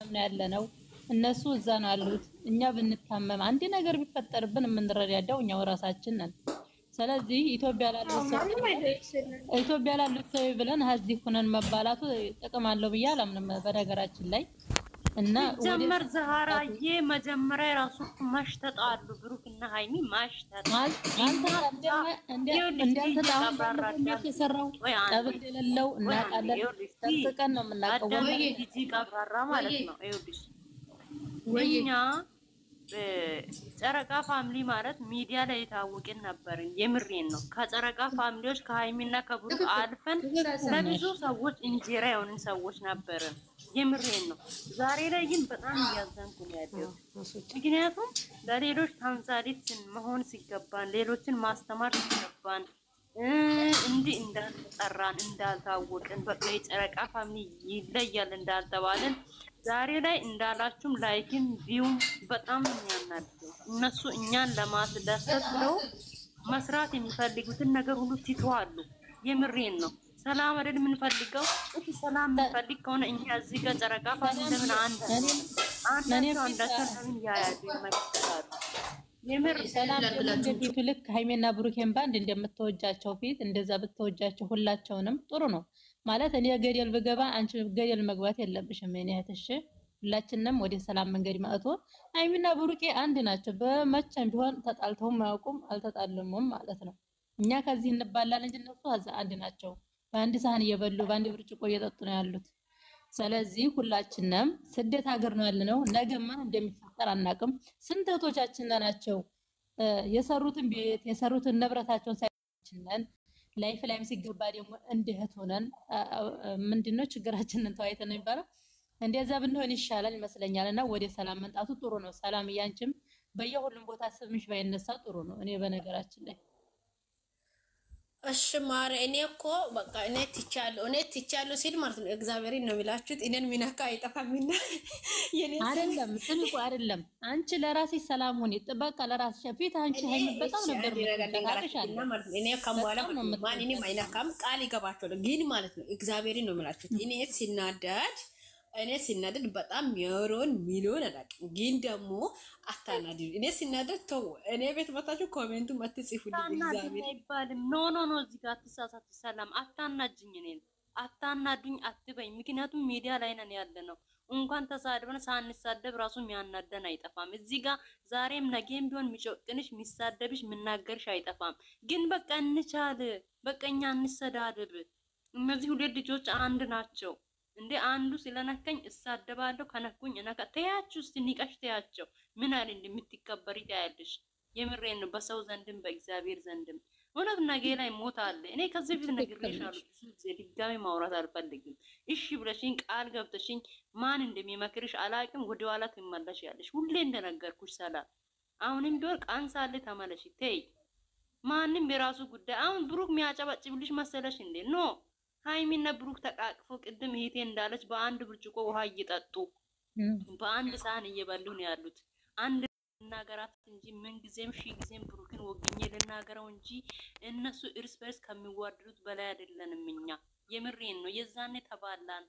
ነው ያለነው እነሱ እዛ ነው ያሉት እኛ ብንታመም አንድ ነገር ቢፈጠርብን የምንረዳዳው እኛው ራሳችን ነን ስለዚህ ኢትዮጵያ ላሉት ሰው ብለን እዚህ ሆነን መባላቱ ጥቅም አለው ብዬ አላምንም በነገራችን ላይ እና ጀመር ዘሃራዬ መጀመሪያ ራሱ ማሽተጣሉ ብሩክና ሃይሚ ማሽተጣሉ እንደ የተሰራው ጠብል የሌለው እናቃለን ተጥቀን ነው የምናቀው ዲጂ ቀብራራ ማለት ነው ይኸውልሽ እኛ ጨረቃ ፋሚሊ ማለት ሚዲያ ላይ የታወቀን ነበርን የምሬን ነው ከጨረቃ ፋሚሊዎች ከሃይሚና ከብሩክ አልፈን ለብዙ ሰዎች እንጀራ የሆንን ሰዎች ነበርን የምሬን ነው ዛሬ ላይ ግን በጣም እያዘንኩ ነው ያለው ምክንያቱም ለሌሎች ተምሳሌት መሆን ሲገባን ሌሎችን ማስተማር ሲገባን እንዲህ እንዳልተጠራን እንዳልታወቅን በቃ የጨረቃ ፋሚሊ ይለያል እንዳልተባለን ዛሬ ላይ እንዳላችሁም ላይክም ቪውም በጣም የሚያናድደው እነሱ እኛን ለማስደሰት ብለው መስራት የሚፈልጉትን ነገር ሁሉ ትተዋሉ የምሬን ነው ሰላም አይደል የምንፈልገው እሺ ሰላም የምንፈልግ ከሆነ እኛ እዚህ ጋር ጨረቃ ፋሚሊ ለምን አንዳቸው ለምን ያያዱ ይመስላሉ የምር ሰላም ለምንድነው ልክ ሃይሜና ብሩኬን ባንድ እንደምትወጃቸው ፊት እንደዛ ብትወጃቸው ሁላቸውንም ጥሩ ነው ማለት እኔ ገደል ብገባ አንቺ ገደል መግባት የለብሽም እኔ እህትሽ ሁላችንም ወደ ሰላም መንገድ ማጥቶ ሃይሜና ብሩኬ አንድ ናቸው በመቸም ቢሆን ተጣልተው ማያውቁም አልተጣሉምም ማለት ነው እኛ ከዚህ እንባላለን እንጂ እነሱ አንድ ናቸው በአንድ ሳህን እየበሉ በአንድ ብርጭቆ እየጠጡ ነው ያሉት ስለዚህ ሁላችንም ስደት ሀገር ነው ያለነው ነገ ማን እንደሚፈጠር አናውቅም ስንት እህቶቻችን ናቸው የሰሩትን ቤት የሰሩትን ንብረታቸውን ሳይችለን ላይፍ ላይም ሲገባ ደግሞ እንደ እህት ሆነን ምንድነው ችግራችንን ተዋይተን ነው የሚባለው እንደዛ ብንሆን ይሻላል ይመስለኛልና ወደ ሰላም መንጣቱ ጥሩ ነው ሰላም ያንቺም በየሁሉም ቦታ ስምሽ ባይነሳ ጥሩ ነው እኔ በነገራችን ላይ እሺ ማረ እኔ እኮ በቃ እኔ ትቻለሁ ሲል ማለት ነው እግዚአብሔርን ነው የሚላችሁት እኔን ሚነካ አይጠፋምና የኔ አይደለም ስልኩ አይደለም አንቺ ለራስሽ ሰላም ሆኔ በቃ ለራስሽ ፊት አንቺ ሃይም በጣም ነበር ማለት እኔ ከመዋላ ማን እኔ ማይነካም ቃል ይገባቸው ግን ማለት ነው እግዚአብሔርን ነው የሚላችሁት እኔ ሲናደድ በጣም ሚሮን ሚሊዮን አላውቅም ግን ደግሞ አታናድዱ እኔ ሲናደድ ተው እኔ ቤት መጣችሁ ኮሜንቱ አትጽፉልኝ እግዚአብሔር አይባልም ኖ እዚህ ጋር ተሳሳቱ ሰላም አታናጅኝ እኔን አታናዱኝ አትበይ ምክንያቱም ሚዲያ ላይ ነን ያለነው እንኳን ተሳድበን ሳንሳደብ ራሱ የሚያናደን አይጠፋም እዚህ ጋር ዛሬም ነገም ቢሆን ሚጮቅንሽ ሚሳደብሽ ምናገርሽ አይጠፋም ግን በቃ እንቻል በቃኛ እንሰዳደብ እነዚህ ሁለት ልጆች አንድ ናቸው እንዴ አንዱ ስለነከኝ እሳደባለሁ ከነኩኝ እነካ ተያችሁ እስቲ ንቀሽ ተያቸው ምን አለ እንደምትከበሪ ታያለሽ የምሬን ነው በሰው ዘንድም በእግዚአብሔር ዘንድም እውነት ነገ ላይ ሞት አለ እኔ ከዚህ ፊት ነግሬሻለሁ ድጋሚ ማውራት አልፈልግም እሺ ብለሽኝ ቃል ገብተሽኝ ማን እንደሚመክርሽ አላቅም ወደ ኋላ ትመለሽ ያለሽ ሁሌ እንደነገርኩሽ ሰላም አሁንም ቢሆን ቃንሳለ ተመለሽ ተይ ማንንም የራሱ ጉዳይ አሁን ብሩክ የሚያጨበጭብልሽ መሰለሽ እንዴ ኖ ሃይሚና ብሩክ ተቃቅፎ ቅድም እህቴ እንዳለች በአንድ ብርጭቆ ውሃ እየጠጡ በአንድ ሳህን እየበሉ ነው ያሉት አንድ እናገራት እንጂ ምን ጊዜም ጊዜም ብሩክን ወግኜ ልናገረው እንጂ እነሱ እርስ በርስ ከሚዋደዱት በላይ አይደለንም እኛ የምሬን ነው የዛኔ ተባላን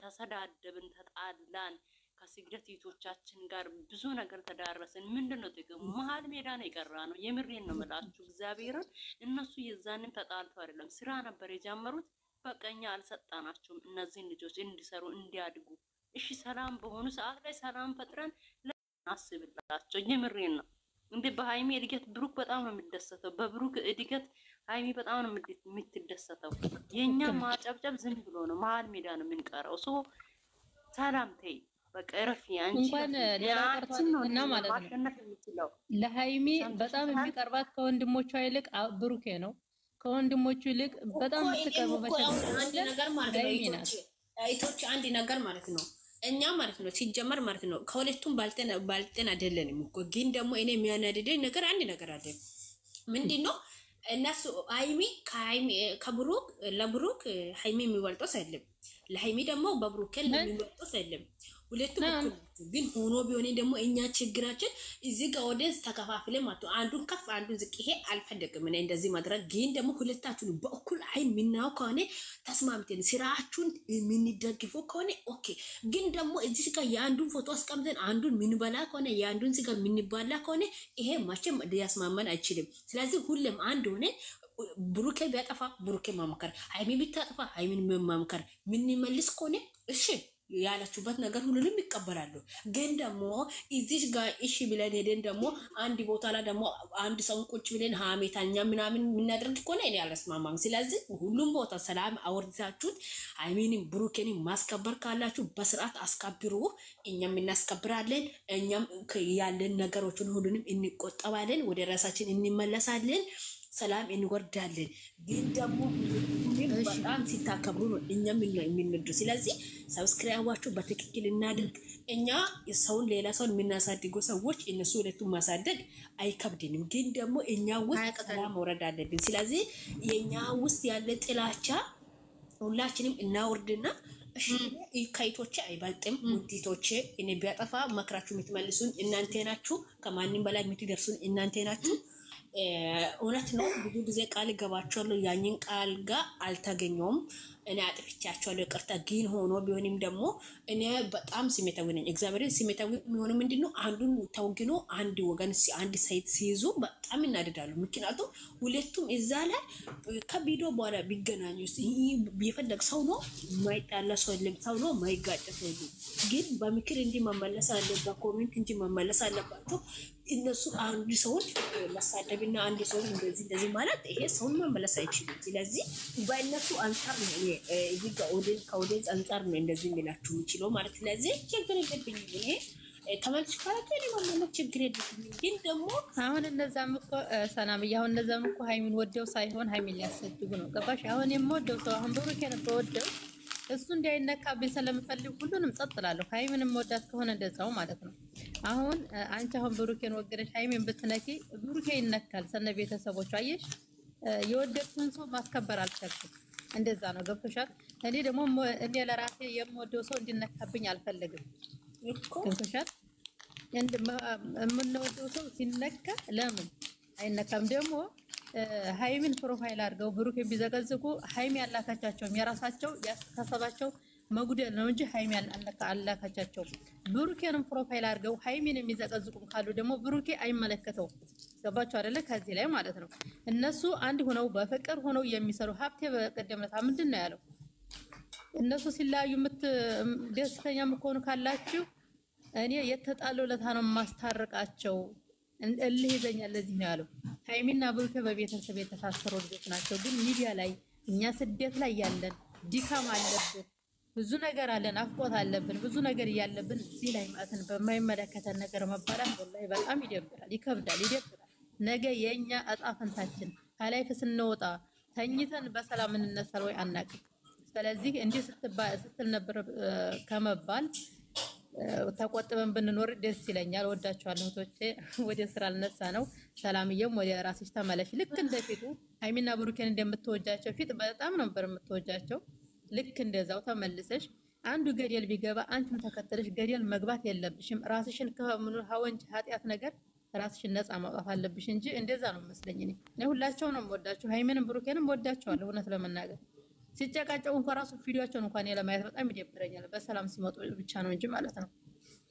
ተሰዳደብን ተጣላን ከስግደት ይቶቻችን ጋር ብዙ ነገር ተዳረሰን ምንድነው ጥቅሙ መሃል ሜዳ ነው የቀራነው የምሬን ነው መላችሁ እግዚአብሔርን እነሱ የዛኔም ተጣልተው አይደለም ስራ ነበር የጀመሩት በቀኛ አልሰጣናቸውም እነዚህን ልጆች እንዲሰሩ እንዲያድጉ እሺ ሰላም በሆኑ ሰዓት ላይ ሰላም ፈጥረን ለናስብላቸው የምሬን ነው እንዴ በሃይሚ እድገት ብሩክ በጣም ነው የሚደሰተው በብሩክ እድገት ሃይሚ በጣም ነው የምትደሰተው የኛ ማጨብጨብ ዝም ብሎ ነው መሃል ሜዳ ነው የምንቀረው ሰላም ተይ በቃ ረፊ አንቺ እንኳን ለራቀርቷልና ማለት ነው ለሃይሚ በጣም የሚቀርባት ከወንድሞቿ ይልቅ ብሩኬ ነው ከወንድሞቹ ይልቅ በጣም ተቀርበበች አንድ ነገር ማለት ነው አይቶች አንድ ነገር ማለት ነው እኛ ማለት ነው ሲጀመር ማለት ነው ከሁለቱም ባልተን አይደለንም እኮ ግን ደግሞ እኔ የሚያናድደኝ ነገር አንድ ነገር አለ ምንድነው እነሱ ሃይሚ ለብሩክ ሃይሚ የሚወልጠው ሰለም ለሃይሚ ደግሞ በብሩክ የሚወልጠው ሰለም ሁለቱም እኩል ናቸው። ግን ሆኖ ቢሆን ደግሞ እኛ ችግራችን እዚህ ጋር ኦዲየንስ ተከፋፍለ ማለት አንዱን ከፍ አንዱን ዝቅ ይሄ አልፈልግም እኔ እንደዚህ ማድረግ። ግን ደግሞ ሁለታችሁን በእኩል አይን የምናየው ከሆነ ተስማምተን ስራችሁን የምንደግፈው ከሆነ ኦኬ። ግን ደግሞ እዚህ ጋር የአንዱን ፎቶ አስቀምጠን አንዱን ምንበላ ከሆነ የአንዱን ስጋ ምንባላ ከሆነ ይሄ መቼም ሊያስማማን አይችልም። ስለዚህ ሁሌም አንድ ሆነ ብሩኬ ቢያጠፋ ብሩኬ ማመከር፣ ሃይሚ ቢታጠፋ ሃይሚን ማመከር፣ ምን ይመልስ ከሆነ እሺ ያላችሁበት ነገር ሁሉንም ይቀበላሉ። ግን ደግሞ እዚህ ጋር እሺ ብለን ሄደን ደግሞ አንድ ቦታ ላይ ደግሞ አንድ ሰው ቁጭ ብለን ሀሜታኛ ምናምን የምናደርግ ከሆነ እኔ አልስማማም። ስለዚህ ሁሉም ቦታ ሰላም አወርዳችሁት ሃይሚንም ብሩኬንም ማስከበር ካላችሁ በስርዓት አስከብሩ። እኛም እናስከብራለን። እኛም ያለን ነገሮችን ሁሉንም እንቆጠባለን። ወደ ራሳችን እንመለሳለን። ሰላም እንወርዳለን። ግን ደግሞ በጣም ሲታከብሩ ነው እኛም የምንወዱ። ስለዚህ ሰብስክራይባችሁ በትክክል እናድርግ። እኛ ሰውን ሌላ ሰውን የምናሳድገው ሰዎች እነሱ ሁለቱም ማሳደግ አይከብድንም። ግን ደግሞ እኛ ውስጥ ሰላም መውረድ አለብን። ስለዚህ የእኛ ውስጥ ያለ ጥላቻ ሁላችንም እናወርድና እሺ ከይቶቼ አይበልጥም። ውዲቶቼ እኔ ቢያጠፋ መክራችሁ የምትመልሱን እናንተ ናችሁ። ከማንም በላይ የምትደርሱን እናንተ ናችሁ። እውነት ነው። ብዙ ጊዜ ቃል ገባቸዋለሁ። ያኝን ቃል ጋር አልተገኘውም። እኔ አጥፍቻቸዋለሁ፣ ይቅርታ። ግን ሆኖ ቢሆንም ደግሞ እኔ በጣም ስሜታዊ ነኝ። እግዚአብሔርን ስሜታዊ የሚሆነው ምንድነው? አንዱን ተወግኖ አንድ ወገን አንድ ሳይት ሲይዙ በጣም ይናደዳሉ። ምክንያቱም ሁለቱም እዛ ላይ ከቪዲዮ በኋላ ቢገናኙ የፈለግ ሰው ነው፣ የማይጣላ ሰው የለም፣ ሰው ነው፣ የማይጋጭ ሰው የለም። ግን በምክር እንጂ መመለስ አለ፣ በኮሜንት እንጂ መመለስ አለባቸው። እነሱ አንድ ሰውን መሳደብና አንድ ሰው እንደዚህ ማለት ይሄ ሰውን መመለስ አይችልም። ስለዚህ በእነሱ አንጻር ነው እዚህ ጋር ከኦዲየንስ አንጻር ነው እንደዚህ የሚላችሁ የሚችለው ማለት። ስለዚህ ችግር የለብኝም እኔ ተመልሽ ካላችሁ እኔ መመለስ ችግር የለብኝም። ግን ደግሞ አሁን እነዛም እኮ ሰላምዬ፣ አሁን እነዛም እኮ ሃይሚን ወደው ሳይሆን ሃይሚን ሊያሰድቡ ነው። ገባሽ? አሁን የምወደው ሰው አሁን ብሩኬን በወደው እሱ እንዳይነካብኝ ስለምፈልግ ሁሉንም ጸጥ እላለሁ። ሃይሚንም ወዳት ከሆነ እንደዛው ማለት ነው። አሁን አንቺ አሁን ብሩኬን ወገደሽ ሃይሚን ብትነኪ ብሩኬ ይነካል ሰነ ቤተሰቦቹ። አየሽ፣ የወደድኩን ሰው ማስከበር አልቻልኩም። እንደዛ ነው። ገብቶሻል? እኔ ደግሞ እኔ ለራሴ የምወደው ሰው እንዲነካብኝ አልፈልግም። ገብቶሻል? የምንወደው ሰው ሲነካ ለምን አይነካም? ደግሞ ሃይሚን ፕሮፋይል አድርገው ብሩክ ቢዘቀዝቁ ሃይሚ ያላካቻቸውም የራሳቸው ያስተሳሰባቸው መጉደል ነው እንጂ ሃይሚ አላካቻቸው። ብሩኬንም ፕሮፋይል አድርገው ሃይሚን የሚዘቀዝቁም ካሉ ደግሞ ብሩኬ አይመለከተው። ገባችሁ አይደለ? ከዚህ ላይ ማለት ነው እነሱ አንድ ሆነው በፍቅር ሆነው የሚሰሩ። ሀብቴ በቀደም ዕለት ምንድን ነው ያለው? እነሱ ሲለያዩ ደስተኛ የምትሆኑ ካላችሁ እኔ የተጣለው ለታ ነው ማስታረቃቸው። እልህ ይዘኛል ለዚህ ነው ያለው። ሃይሚና ብሩኬ በቤተሰብ የተሳሰሩ ልጆች ናቸው። ግን ሚዲያ ላይ እኛ ስደት ላይ ያለን ድካም አለብን፣ ብዙ ነገር አለን፣ አፍቆት አለብን፣ ብዙ ነገር እያለብን እዚህ ላይ ማለትን በማይመለከተን ነገር መባላት ወላሂ በጣም ይደብራል፣ ይከብዳል፣ ይደብራል። ነገ የኛ እጣ ፈንታችን ከላይፍ ስንወጣ ተኝተን በሰላም እንነሳል ወይ አናውቅም። ስለዚህ እንዲህ ስትል ነበር ከመባል ተቆጥበን ብንኖር ደስ ይለኛል። ወዳችኋለሁ እህቶቼ። ወደ ስራ ልነሳ ነው። ሰላምዬም ወደ ራስሽ ተመለሽ። ልክ እንደፊቱ ሃይሚና ብሩኬን እንደምትወጃቸው ፊት በጣም ነበር የምትወጃቸው። ልክ እንደዛው ተመልሰሽ አንዱ ገደል ቢገባ አንቺም ተከተለሽ ገደል መግባት የለብሽም። ራስሽን ከምን ሀወንጅ ኃጢአት ነገር ራስሽን ነፃ ማውጣት አለብሽ እንጂ እንደዛ ነው መስለኝ። እኔ ሁላቸው ነው የምወዳቸው። ሃይሚንም ብሩኬንም ወዳቸዋለሁ እውነት ለመናገር ሲጨቃጨቁ እንኳን ራሱ ቪዲዮአቸውን እንኳን ለማየት በጣም ይደብረኛል። በሰላም ሲመጡ ብቻ ነው እንጂ ማለት ነው።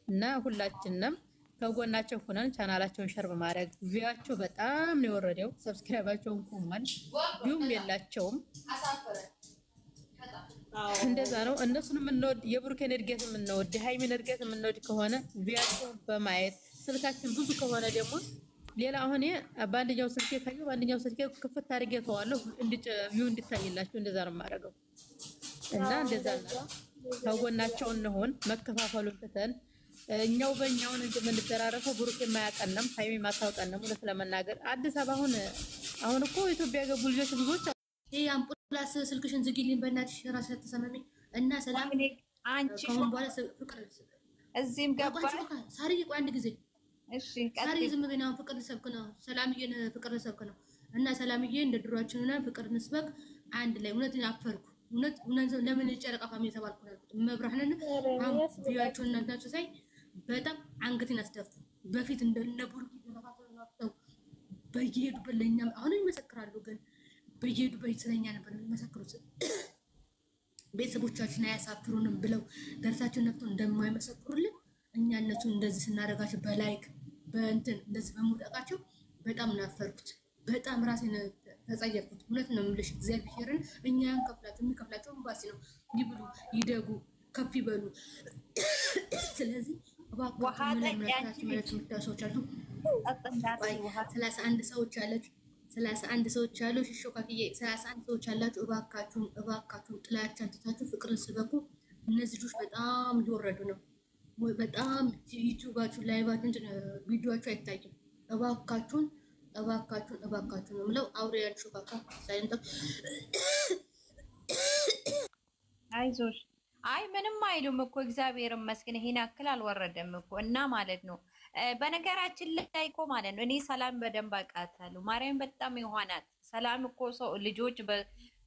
እና ሁላችንም ከጎናቸው ሆነን ቻናላቸውን ሸር በማድረግ ቪዲዮአቸው በጣም ነው የወረደው። ሰብስክራይባቸውን ቆሟል። ቪውም የላቸውም። እንደዛ ነው። እነሱን የምንወድ የብሩኬን እድገት የምንወድ ሃይሚን እድገት የምንወድ ከሆነ ቪዲዮአቸውን በማየት ስልካችን ብዙ ከሆነ ደግሞ ሌላ አሁን በአንደኛው ስልኬ ካየሁ በአንደኛው ስልኬ ክፍት አድርጌ ተዋለሁ ቪው እንድታይላችሁ። እንደዛ ነው የማደርገው። እና እንደዛ ነው። ከጎናቸው እንሆን፣ መከፋፈሉን ትተን እኛው በእኛውን እንጂ የምንደራረፈው ብሩክ የማያቀንም ሃይሚ ማታውቀንም። እውነት ለመናገር አዲስ አበባ አሁን እኮ ኢትዮጵያ ገቡ ልጆች ብዙዎች። ይሄ አምቡላንስ ስልክሽን ዝጊልኝ በእናትሽ ራስ ተሰማሚ እና ሰላም አንቺ ከምን በኋላ ፍቅር እዚህም ገባ ሳሪ ቆይ አንድ ጊዜ እሺ ሳሪ ዝም ብለና ፍቅር ልሰብክ ነው። ሰላምዬን ፍቅር ልሰብክ ነው እና ሰላምዬ እንደ ድሯችን ሆነ ፍቅር እንስበክ አንድ ላይ። እውነት አፈርኩ እውነት ለምን ጨረቃ ፋሚሊ ተባልኩ ነው መብራህነን ቪዲዮአቸውን እናንተው ሳይ በጣም አንገቴን አስደፉ። በፊት እንደነቡር ይደረፋቸው በየሄዱበት ለኛ አሁን ይመሰክራሉ፣ ግን በየሄዱበት ስለኛ ነበር የሚመሰክሩት። ቤተሰቦቻችን አያሳፍሩንም ብለው ደርሳቸውን ነፍተው እንደማይመሰክሩልን እኛ እነሱን እንደዚህ ስናደርጋቸው በላይክ በእንትን እንደዚህ በመውደቃቸው በጣም ናፈርኩት። በጣም ራሴን ተጸየፍኩት። እውነት ነው የምልሽ እግዚአብሔርን እኛ የሚከፍላቸው ኤምባሲ ነው። ይብሉ፣ ይደጉ፣ ከፍ ይበሉ። ስለዚህ ሰዎች አሉ 31 ሰዎች አሉ። ሽሾካክዬ 31 ሰዎች አላችሁ። እባካችሁን ጥላቻን ትታችሁ ፍቅርን ስበኩ። እነዚህ ልጆች በጣም እየወረዱ ነው። በጣም ዩቲዩባችሁ ላይቫችሁ ቪዲዮአችሁ አይታይም። እባካችሁን ነው የምለው። አውሬ ያልሾካካ ሳይንጠ አይዞሽ። አይ ምንም አይሉም እኮ እግዚአብሔር ይመስገን። ይሄን ያክል አልወረደም እኮ እና ማለት ነው። በነገራችን ላይ እኮ ማለት ነው እኔ ሰላም በደንብ አውቃታለሁ። ማርያም በጣም ይሆናል። ሰላም እኮ ሰው ልጆች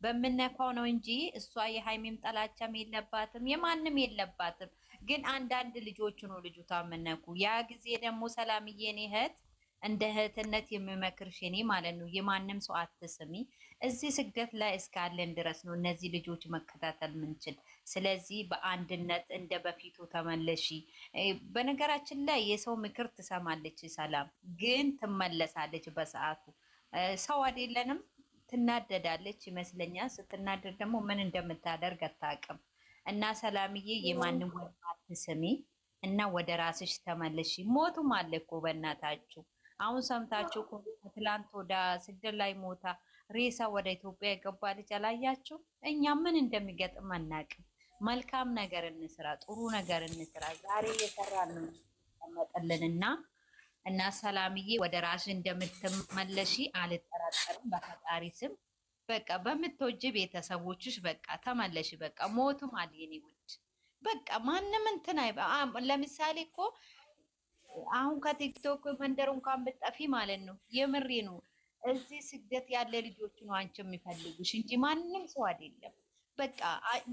በምነካው ነው እንጂ እሷ የሃይሚም ጠላቻም የለባትም የማንም የለባትም። ግን አንዳንድ ልጆች ነው ልጅቷ የምነኩ። ያ ጊዜ ደግሞ ሰላምዬ እኔ እህት እንደ እህትነት የሚመክርሽ እኔ ማለት ነው የማንም ሰው አትስሚ። እዚህ ስግደት ላይ እስካለን ድረስ ነው እነዚህ ልጆች መከታተል ምንችል። ስለዚህ በአንድነት እንደ በፊቱ ተመለሺ። በነገራችን ላይ የሰው ምክር ትሰማለች ሰላም፣ ግን ትመለሳለች በሰዓቱ። ሰው አይደለንም፣ ትናደዳለች ይመስለኛል። ስትናደድ ደግሞ ምን እንደምታደርግ አታውቅም። እና ሰላምዬ የማንም ወደ አትስሚ እና ወደ ራስሽ ተመለሺ። ሞቱም አለ እኮ በእናታችሁ። አሁን ሰምታችሁ ትላንት ወደ ስግደት ላይ ሞታ ሬሳ ወደ ኢትዮጵያ የገባ ልጅ አላያችሁ? እኛ ምን እንደሚገጥም አናውቅም። መልካም ነገር እንስራ፣ ጥሩ ነገር እንስራ። ዛሬ የሰራን ነው ተመጠልንና እና ሰላምዬ ወደ ራስሽ እንደምትመለሺ አልጠራጠርም በፈጣሪ ስም። በቃ በምትወጂ ቤተሰቦችሽ በቃ ተመለሺ። በቃ ሞቱም አለ የኔ ውድ። በቃ ማንም እንትን ለምሳሌ እኮ አሁን ከቲክቶክ መንደር እንኳን ብጠፊ ማለት ነው የምሬ ነው እዚህ ስግደት ያለ ልጆች ነው አንቺ የሚፈልጉሽ እንጂ ማንም ሰው አይደለም። በቃ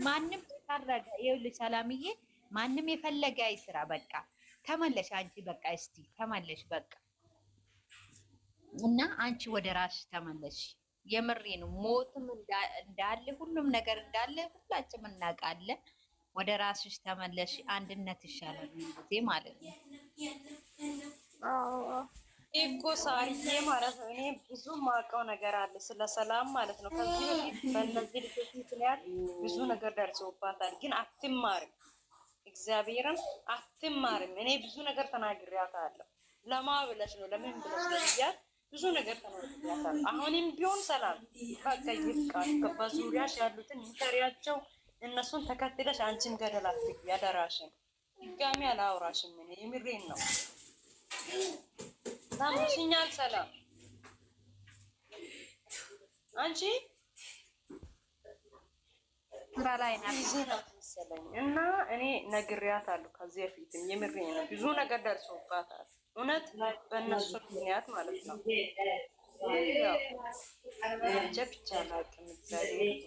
ማንም ታረጋ ይኸውልሽ ሰላምዬ፣ ማንም የፈለገ አይስራ። በቃ ተመለሽ አንቺ በቃ እስቲ ተመለሽ በቃ እና አንቺ ወደ ራስሽ ተመለሽ። የምሬ ነው ሞትም እንዳለ ሁሉም ነገር እንዳለ ሁላችንም እናውቃለን። ወደ ራስሽ ተመለሽ። አንድነት ይሻላል ጊዜ ማለት ነው። እኮ ሳርዬ ማለት ነው። እኔ ብዙ ማውቀው ነገር አለ ስለ ሰላም ማለት ነው። ከዚህ በፊት በእነዚህ ልጆች ምክንያት ብዙ ነገር ደርሶባታል፣ ግን አትማርም። እግዚአብሔርን አትማርም። እኔ ብዙ ነገር ተናግሬያታለሁ። ለማ ብለሽ ነው ለምን ብለሽ ነው ብያት ብዙ ነገር ተናግሬያታለሁ። አሁንም ቢሆን ሰላም በቃ ይብቃሽ። በዙሪያሽ ያሉትን ምከሪያቸው። እነሱን ተከትለሽ አንቺም ገደል አትግቢ። ያደራሽን ድጋሚ አላውራሽም። እኔ የምሬን ነው። ታምሽኛል ሰላም አንቺ ስራ ላይ ናት መሰለኝ እና እኔ ነግሬያታለሁ ከዚህ በፊትም የምሬን ነው። ብዙ ነገር ደርሶባታል እውነት በእነሱ ምክንያት ማለት ነው። ብቻ አላውቅም። እግዚአብሔር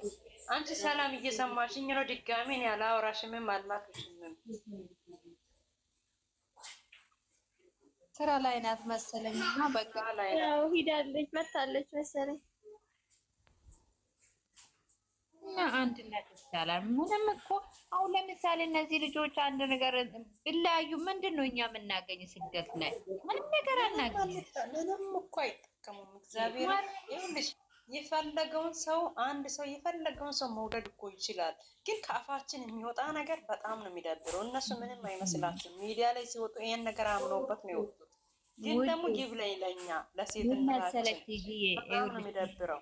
አንቺ ሰላም እየሰማሽኝ ነው? ድጋሜ እኔ አላወራሽምም አልማክርሽምም። ስራ ላይ ናት መሰለኝ እና በቃ ላይ ያው ሂዳለች መታለች መሰለኝ እና አንድነት ይቻላል። ምንም እኮ አሁን ለምሳሌ እነዚህ ልጆች አንድ ነገር ብላዩ ምንድን ነው እኛ የምናገኝ ስግደት ላይ ምንም ነገር አናገኝ። ምንም እኮ አይጠቀሙም። እግዚአብሔር ይኸውልሽ የፈለገውን ሰው አንድ ሰው የፈለገውን ሰው መውደድ እኮ ይችላል፣ ግን ከአፋችን የሚወጣ ነገር በጣም ነው የሚደብረው። እነሱ ምንም አይመስላችሁም። ሚዲያ ላይ ሲወጡ ይሄን ነገር አምነውበት ነው የወጡት፣ ግን ደግሞ ይብላኝ ለኛ ለሴትነታችን በጣም ነው የሚደብረው።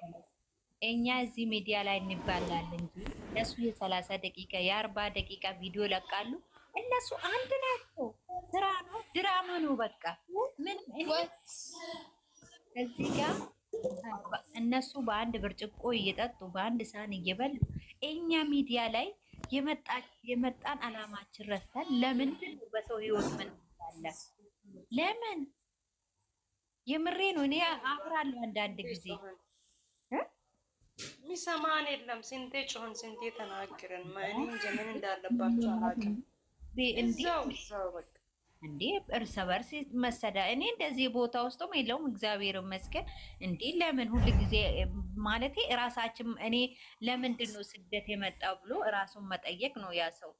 እኛ እዚህ ሚዲያ ላይ እንባላለን እንጂ እነሱ የ30 ደቂቃ የ40 ደቂቃ ቪዲዮ ለቃሉ። እነሱ አንድ ናቸው። ስራ ነው፣ ድራማ ነው። በቃ ምን እዚህ ጋር እነሱ በአንድ ብርጭቆ እየጠጡ በአንድ ሳህን እየበሉ እኛ ሚዲያ ላይ የመጣን አላማችን ረስተን ለምንድን ነው በሰው ህይወት ምን አለ? ለምን የምሬ ነው። እኔ አፍራለሁ አንዳንድ ጊዜ ሚሰማን የለም። ስንቴ ጮህን፣ ስንቴ ተናገርን። እኔ እንጃ ምን እንዳለባቸው አላውቅም። እዛው በቃ እንዴ እርስ በርስ መሰዳ እኔ እንደዚህ ቦታ ውስጥም የለውም። እግዚአብሔር ይመስገን። እንዴ ለምን ሁሉ ጊዜ ማለቴ ራሳችን እኔ ለምንድን ነው ስደት የመጣው ብሎ ራሱን መጠየቅ ነው ያ ሰው